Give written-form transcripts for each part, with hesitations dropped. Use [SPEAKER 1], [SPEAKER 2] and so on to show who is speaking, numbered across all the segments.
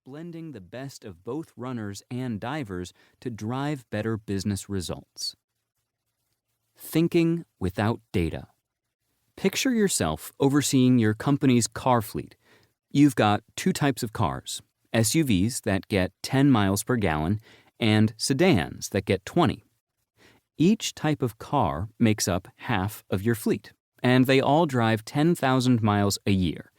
[SPEAKER 1] blending the best of both runners and divers to drive better business results. Thinking without data. Picture yourself overseeing your company's car fleet. You've got two types of cars, SUVs that get 10 miles per gallon and sedans that get 20. Each type of car makes up half of your fleet, and they all drive 10,000 miles a year.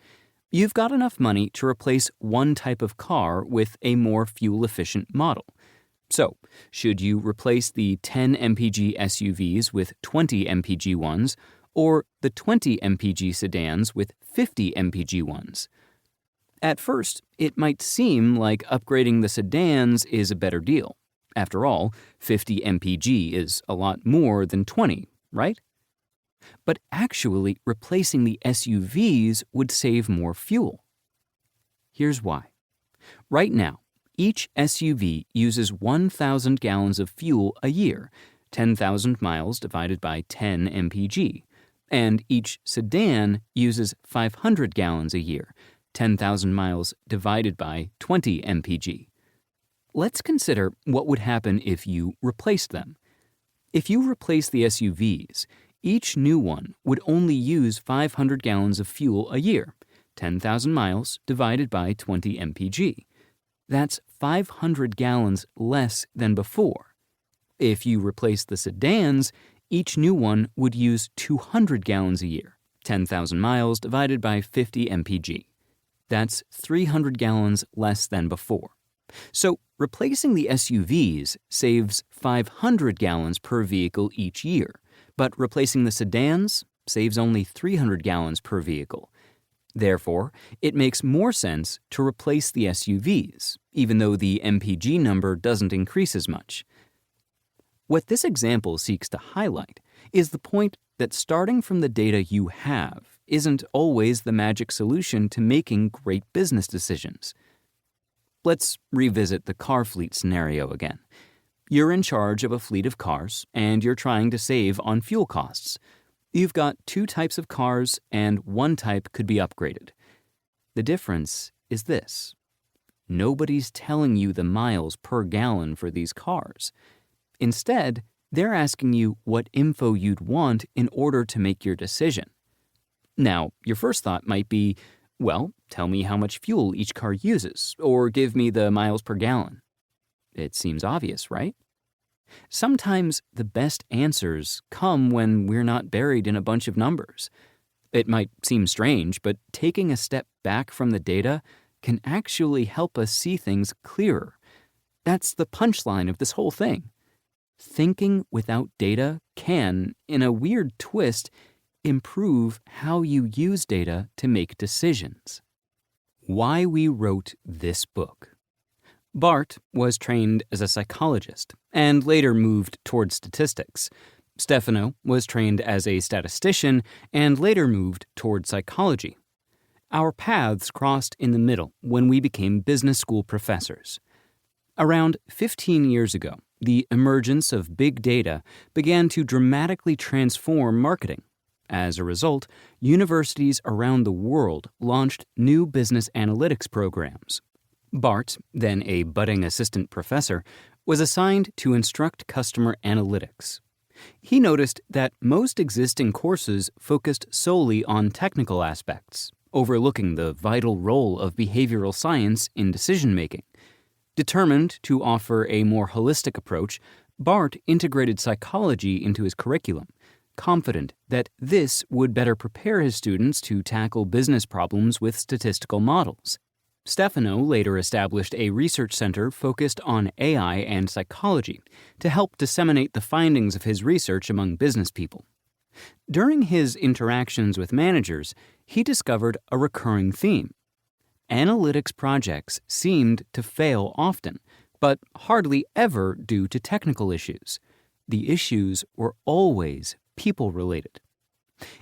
[SPEAKER 1] You've got enough money to replace one type of car with a more fuel-efficient model. So, should you replace the 10 mpg SUVs with 20 mpg ones, or the 20 mpg sedans with 50 mpg ones? At first, it might seem like upgrading the sedans is a better deal. After all, 50 mpg is a lot more than 20, right? But actually, replacing the SUVs would save more fuel. Here's why. Right now, each SUV uses 1,000 gallons of fuel a year, 10,000 miles divided by 10 mpg, and each sedan uses 500 gallons a year, 10,000 miles divided by 20 mpg. Let's consider what would happen if you replaced them. If you replace the SUVs, each new one would only use 500 gallons of fuel a year, 10,000 miles divided by 20 mpg. That's 500 gallons less than before. If you replace the sedans, each new one would use 200 gallons a year, 10,000 miles divided by 50 mpg. That's 300 gallons less than before. So, replacing the SUVs saves 500 gallons per vehicle each year, but replacing the sedans saves only 300 gallons per vehicle. Therefore, it makes more sense to replace the SUVs, even though the MPG number doesn't increase as much. What this example seeks to highlight is the point that starting from the data you have isn't always the magic solution to making great business decisions. Let's revisit the car fleet scenario again. You're in charge of a fleet of cars, and you're trying to save on fuel costs. You've got two types of cars, and one type could be upgraded. The difference is this. Nobody's telling you the miles per gallon for these cars. Instead, they're asking you what info you'd want in order to make your decision. Now, your first thought might be, well, tell me how much fuel each car uses, or give me the miles per gallon. It seems obvious, right? Sometimes the best answers come when we're not buried in a bunch of numbers. It might seem strange, but taking a step back from the data can actually help us see things clearer. That's the punchline of this whole thing. Thinking without data can, in a weird twist, improve how you use data to make decisions. Why we wrote this book. Bart was trained as a psychologist and later moved toward statistics. Stefano was trained as a statistician and later moved toward psychology. Our paths crossed in the middle when we became business school professors. Around 15 years ago, the emergence of big data began to dramatically transform marketing. As a result, universities around the world launched new business analytics programs. Bart, then a budding assistant professor, was assigned to instruct customer analytics. He noticed that most existing courses focused solely on technical aspects, overlooking the vital role of behavioral science in decision-making. Determined to offer a more holistic approach, Bart integrated psychology into his curriculum, confident that this would better prepare his students to tackle business problems with statistical models. Stefano later established a research center focused on AI and psychology to help disseminate the findings of his research among business people. During his interactions with managers, he discovered a recurring theme. Analytics projects seemed to fail often, but hardly ever due to technical issues. The issues were always people-related.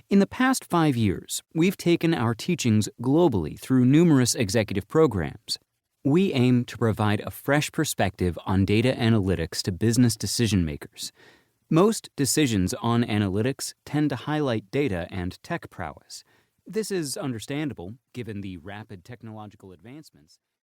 [SPEAKER 1] In the past 5 years, we've taken our teachings globally through numerous executive programs. We aim to provide a fresh perspective on data analytics to business decision-makers. Most decisions on analytics tend to highlight data and tech prowess. This is understandable, given the rapid technological advancements.